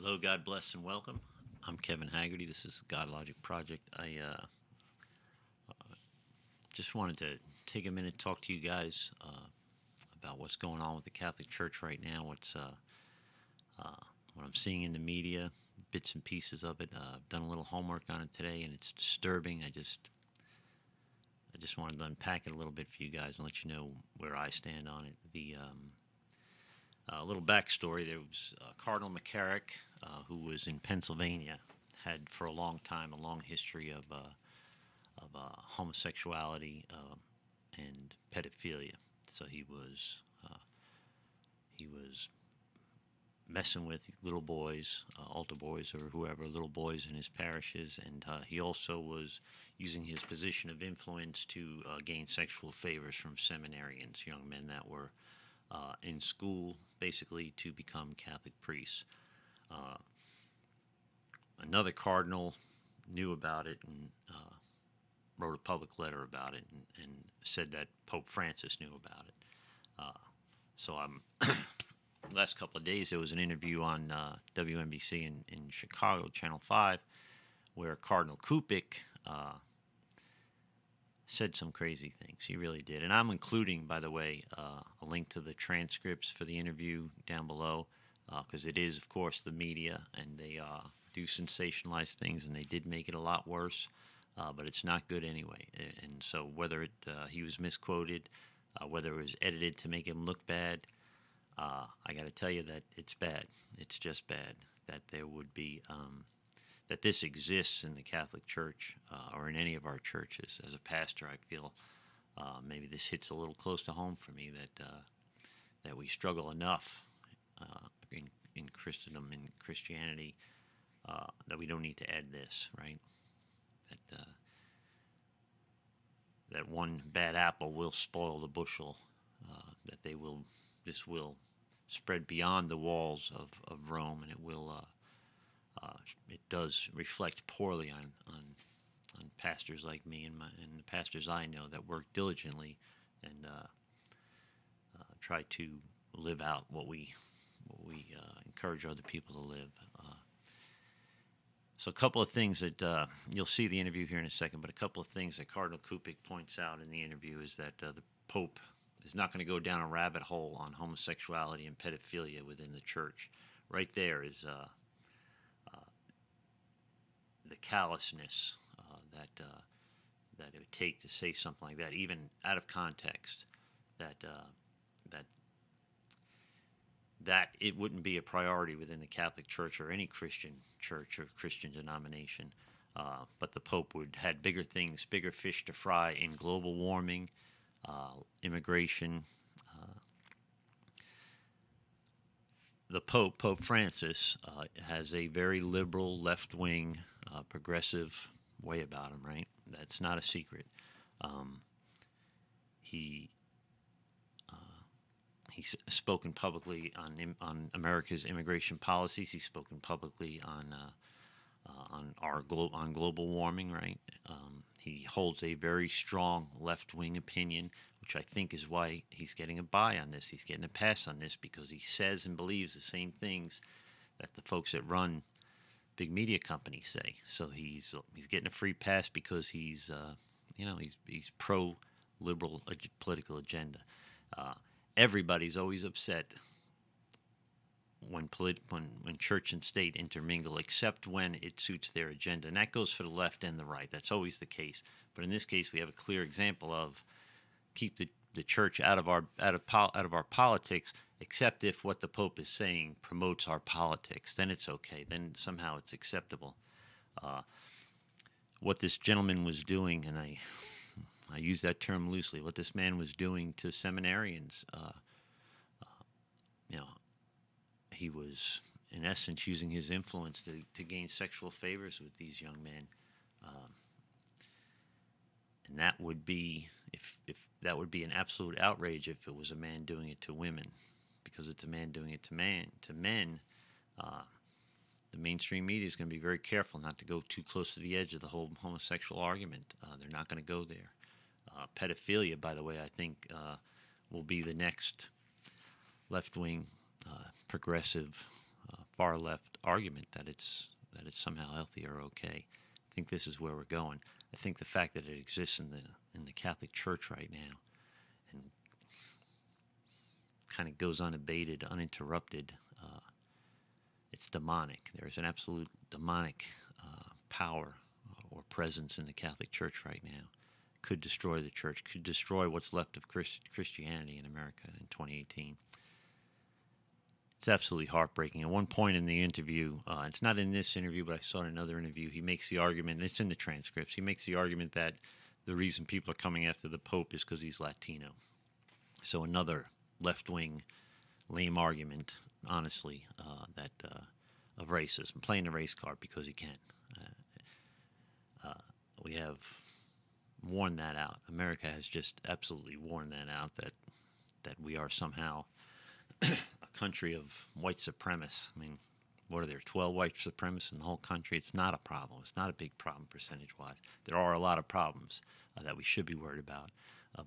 Hello, God bless and welcome. I'm Kevin Haggerty. This is God Logic Project. I just wanted to take a minute to talk to you guys about what's going on with the Catholic Church right now. Uh, what I'm seeing in the media, bits and pieces of it. I've done a little homework on it today, and it's disturbing. I just wanted to unpack it a little bit for you guys and let you know where I stand on it. A little backstory: there was Cardinal McCarrick, who was in Pennsylvania, had for a long time a long history of homosexuality and pedophilia. So he was messing with little boys, altar boys, or whoever, little boys in his parishes, and he also was using his position of influence to gain sexual favors from seminarians, young men that were in school, basically to become Catholic priests. Uh, Another cardinal knew about it and wrote a public letter about it and said that Pope Francis knew about it. Uh, so I'm last couple of days there was an interview on WNBC in Chicago, Channel 5, where Cardinal Kupik said some crazy things. He really did. And I'm including, by the way, a link to the transcripts for the interview down below, because it is, of course, the media, and they do sensationalize things, and they did make it a lot worse. But it's not good anyway. And so whether he was misquoted, whether it was edited to make him look bad, I got to tell you that it's bad. It's just bad that there would be that this exists in the Catholic Church or in any of our churches. As a pastor, I feel maybe this hits a little close to home for me that we struggle enough in Christendom, in Christianity, that we don't need to add this, right? That one bad apple will spoil the bushel. This will spread beyond the walls of Rome, and it does reflect poorly on pastors like me and the pastors I know that work diligently and try to live out what we encourage other people to live. So a couple of things that you'll see the interview here in a second, but a couple of things that Cardinal Kupik points out in the interview is that the Pope is not going to go down a rabbit hole on homosexuality and pedophilia within the church. Right there is the callousness that it would take to say something like that, even out of context. That that that it wouldn't be a priority within the Catholic Church or any Christian church or Christian denomination. But the Pope would had bigger things, bigger fish to fry in global warming, immigration. Uh, the Pope Francis, has a very liberal, left-wing, progressive way about him. Right, that's not a secret. Um, he He's spoken publicly on America's immigration policies. He's spoken publicly on global warming. Right. He holds a very strong left wing opinion, which I think is why he's getting a buy on this. He's getting a pass on this because he says and believes the same things that the folks that run big media companies say. So he's getting a free pass because he's pro liberal political agenda. Uh, Everybody's always upset when church and state intermingle, except when it suits their agenda, and that goes for the left and the right. That's always the case. But in this case, we have a clear example of keep the church out of our politics, except if what the Pope is saying promotes our politics. Then it's okay. Then somehow it's acceptable. Uh, what this gentleman was doing, and I use that term loosely, what this man was doing to seminarians, you know, he was in essence using his influence to gain sexual favors with these young men. Um, and that would be if that would be an absolute outrage if it was a man doing it to women, because it's a man doing it to men. Uh, the mainstream media is going to be very careful not to go too close to the edge of the whole homosexual argument. They're not going to go there. Pedophilia, by the way, I think will be the next left wing, progressive, far left argument that it's somehow healthy or okay. I think this is where we're going. I think the fact that it exists in the Catholic Church right now and kind of goes unabated, uninterrupted, it's demonic. There's an absolute demonic power or presence in the Catholic Church right now. Could destroy the church, could destroy what's left of Christianity in America in 2018. It's absolutely heartbreaking. At one point in the interview, it's not in this interview, but I saw in another interview, he makes the argument, and it's in the transcripts, he makes the argument that the reason people are coming after the Pope is because he's Latino. So another left-wing, lame argument, honestly, of racism, playing the race card because he can. We have worn that out. America has just absolutely worn that out, that we are somehow a country of white supremacists. I mean, what are there, 12 white supremacists in the whole country? It's not a problem. It's not a big problem percentage-wise. There are a lot of problems that we should be worried about.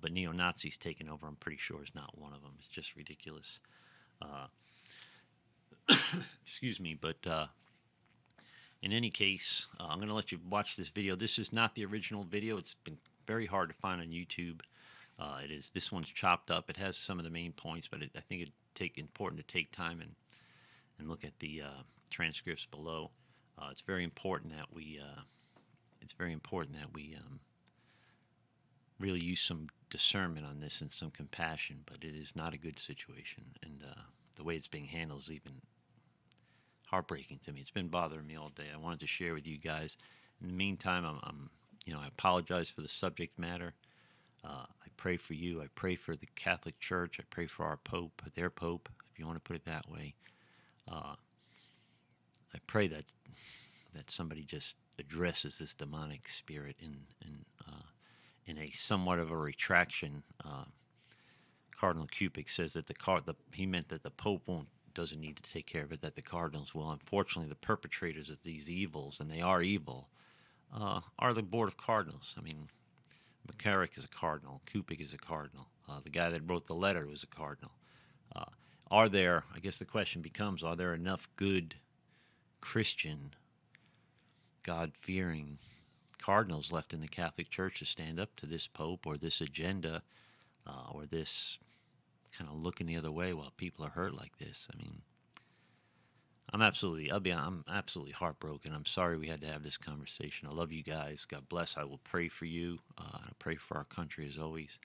But neo-Nazis taking over, I'm pretty sure, is not one of them. It's just ridiculous. Excuse me, but in any case, I'm going to let you watch this video. This is not the original video. It's been very hard to find on YouTube. This one's chopped up. It has some of the main points, but I think it's important to take time and look at the transcripts below. It's very important that we really use some discernment on this and some compassion. But it is not a good situation, and the way it's being handled is even heartbreaking to me. It's been bothering me all day. I wanted to share with you guys. In the meantime, I apologize for the subject matter. I pray for you. I pray for the Catholic Church. I pray for our Pope, their Pope, if you want to put it that way. I pray that somebody just addresses this demonic spirit in a somewhat of a retraction. Cardinal Kupik says that he meant that the Pope doesn't need to take care of it, that the cardinals will. Unfortunately, the perpetrators of these evils, and they are evil, are the Board of Cardinals. I mean, McCarrick is a cardinal. Kupik is a cardinal. The guy that wrote the letter was a cardinal. I guess the question becomes, are there enough good Christian, God-fearing cardinals left in the Catholic Church to stand up to this Pope or this agenda or this kind of looking the other way while people are hurt like this? I mean, I'm absolutely heartbroken. I'm sorry we had to have this conversation. I love you guys. God bless. I will pray for you. I pray for our country as always.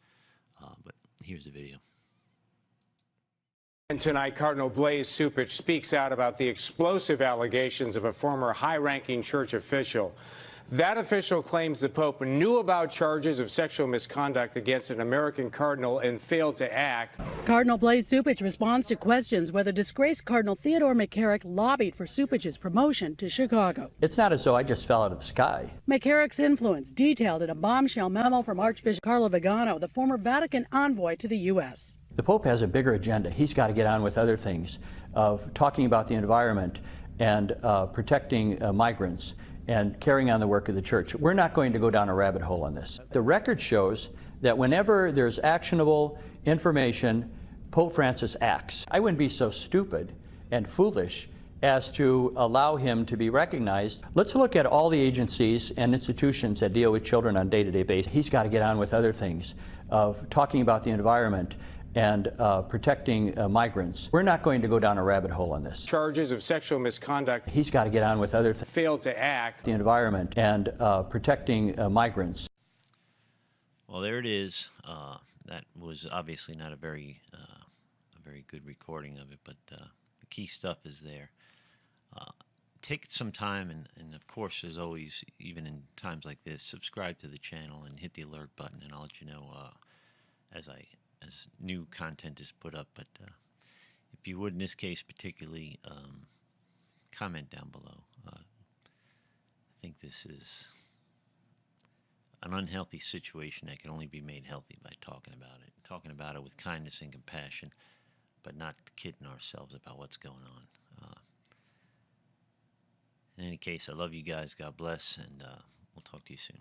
But here's the video. And tonight, Cardinal Blaise Cupich speaks out about the explosive allegations of a former high-ranking church official. That official claims the Pope knew about charges of sexual misconduct against an American cardinal and failed to act. Cardinal Blaise Cupich responds to questions whether disgraced Cardinal Theodore McCarrick lobbied for Cupich's promotion to Chicago. It's not as though I just fell out of the sky. McCarrick's influence detailed in a bombshell memo from Archbishop Carlo Vigano, the former Vatican envoy to the U.S. The Pope has a bigger agenda. He's got to get on with other things, of talking about the environment and protecting migrants and carrying on the work of the church. We're not going to go down a rabbit hole on this. The record shows that whenever there's actionable information, Pope Francis acts. I wouldn't be so stupid and foolish as to allow him to be recognized. Let's look at all the agencies and institutions that deal with children on a day-to-day basis. He's got to get on with other things, of talking about the environment and protecting migrants. We're not going to go down a rabbit hole on this. Charges of sexual misconduct. He's got to get on with other things. Failed to act. The environment and protecting migrants. Well, there it is. That was obviously not a very good recording of it, but the key stuff is there. Take some time and of course, as always, even in times like this, subscribe to the channel and hit the alert button, and I'll let you know as new content is put up. But if you would, in this case particularly, comment down below. I think this is an unhealthy situation that can only be made healthy by talking about it with kindness and compassion, but not kidding ourselves about what's going on. In any case, I love you guys. God bless, and we'll talk to you soon.